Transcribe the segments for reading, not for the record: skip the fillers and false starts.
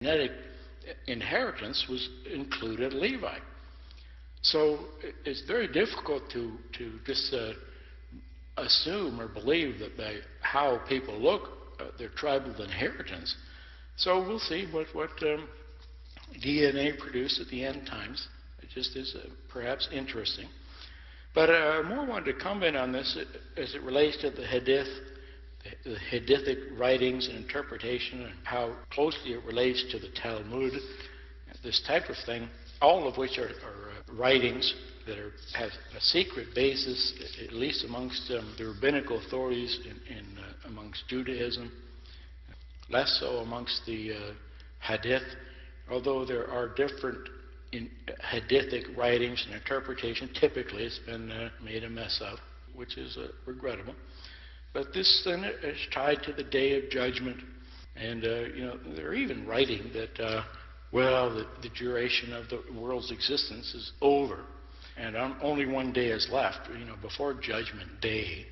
genetic inheritance was included Levi. So it's very difficult to just assume or believe that by how people look, their tribal inheritance. So we'll see what DNA produced at the end times. It just is perhaps interesting. But I more wanted to comment on this as it relates to the Hadith, the Hadithic writings and interpretation, and how closely it relates to the Talmud, this type of thing, all of which are writings that have a secret basis, at least amongst the rabbinical authorities amongst Judaism, less so amongst the Hadith, although there are different Hadithic writings and interpretation. Typically it's been made a mess of, which is regrettable. But this then is tied to the Day of Judgment, and they're even writing that the duration of the world's existence is over, and only one day is left. Before Judgment Day,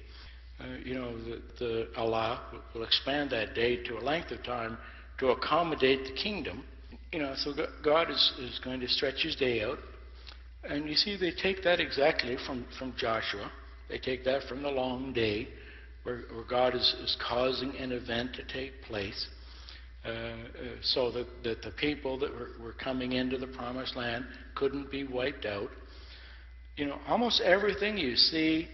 Allah will expand that day to a length of time to accommodate the kingdom. So God is going to stretch His day out, and you see they take that exactly from Joshua. They take that from the long day, where God is causing an event to take place, so that the people that were coming into the Promised Land couldn't be wiped out. Almost everything you see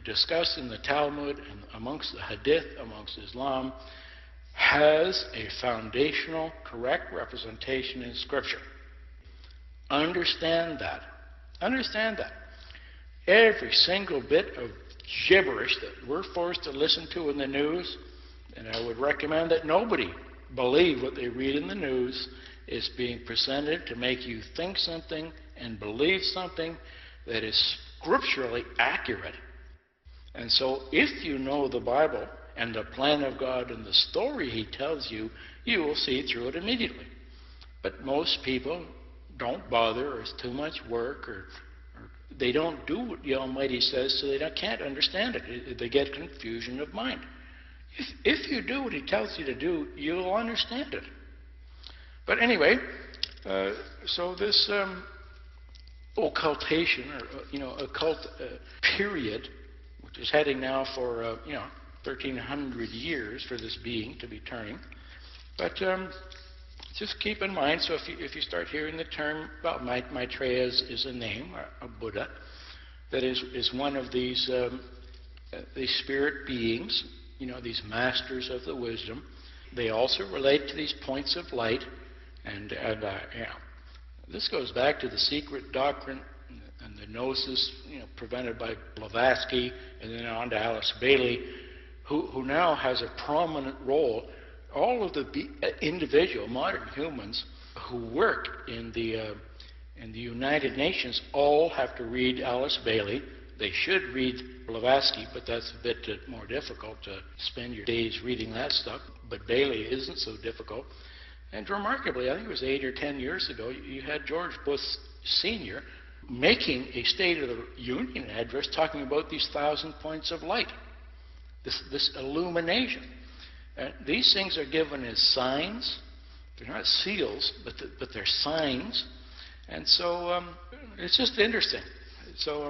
discussed in the Talmud and amongst the Hadith, amongst Islam, has a foundational, correct representation in Scripture. Understand that. Understand that. Every single bit of gibberish that we're forced to listen to in the news, and I would recommend that nobody believe what they read in the news, is being presented to make you think something and believe something that is scripturally accurate. And so if you know the Bible and the plan of God and the story He tells you, you will see through it immediately. But most people don't bother, or it's too much work, or they don't do what the Almighty says, so they can't understand it. They get confusion of mind. If you do what He tells you to do, you'll understand it. But anyway, so this occultation, or occult period, which is heading now for 1,300 years for this being to be turning. But just keep in mind, so if you start hearing the term, well, Maitreya is a name, a Buddha, that is one of these spirit beings, these masters of the wisdom. They also relate to these points of light, and this goes back to the secret doctrine and the gnosis, prevented by Blavatsky, and then on to Alice Bailey, who now has a prominent role. All of the individual modern humans who work in the United Nations all have to read Alice Bailey. They should read Blavatsky, but that's a bit more difficult to spend your days reading that stuff. But Bailey isn't so difficult. And remarkably, I think it was 8 or 10 years ago, you had George Bush Sr. making a State of the Union address talking about these 1,000 points of light, this illumination. These things are given as signs. They're not seals, but they're signs. And so it's just interesting. So,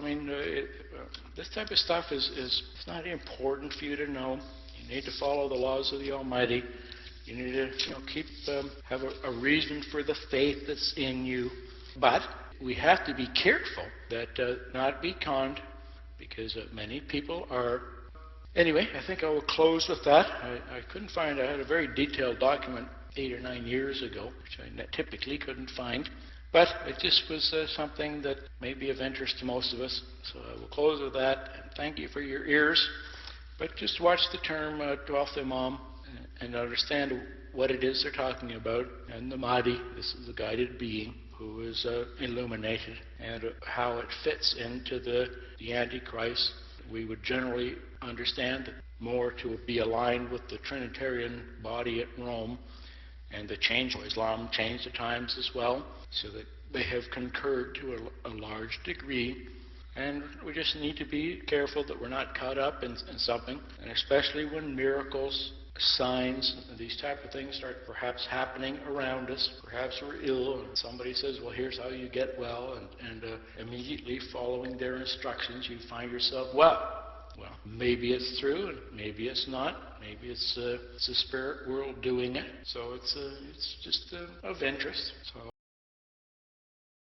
this type of stuff is not important for you to know. You need to follow the laws of the Almighty. You need to have a reason for the faith that's in you. But we have to be careful that not be conned, because many people are. Anyway, I think I will close with that. I couldn't find, I had a very detailed document 8 or 9 years ago, which I typically couldn't find. But it just was something that may be of interest to most of us. So I will close with that, and thank you for your ears. But just watch the term 12th Imam and understand what it is they're talking about. And the Mahdi, this is the guided being who is illuminated, and how it fits into the Antichrist. We would generally understand that more to be aligned with the Trinitarian body at Rome, and the change of Islam changed the times as well, so that they have concurred to a large degree. And we just need to be careful that we're not caught up in something, and especially when miracles signs, these type of things start perhaps happening around us. Perhaps we're ill and somebody says, well, here's how you get well, and immediately following their instructions you find yourself well. Well, maybe it's true and maybe it's not. Maybe it's the spirit world doing it. So it's just of interest. So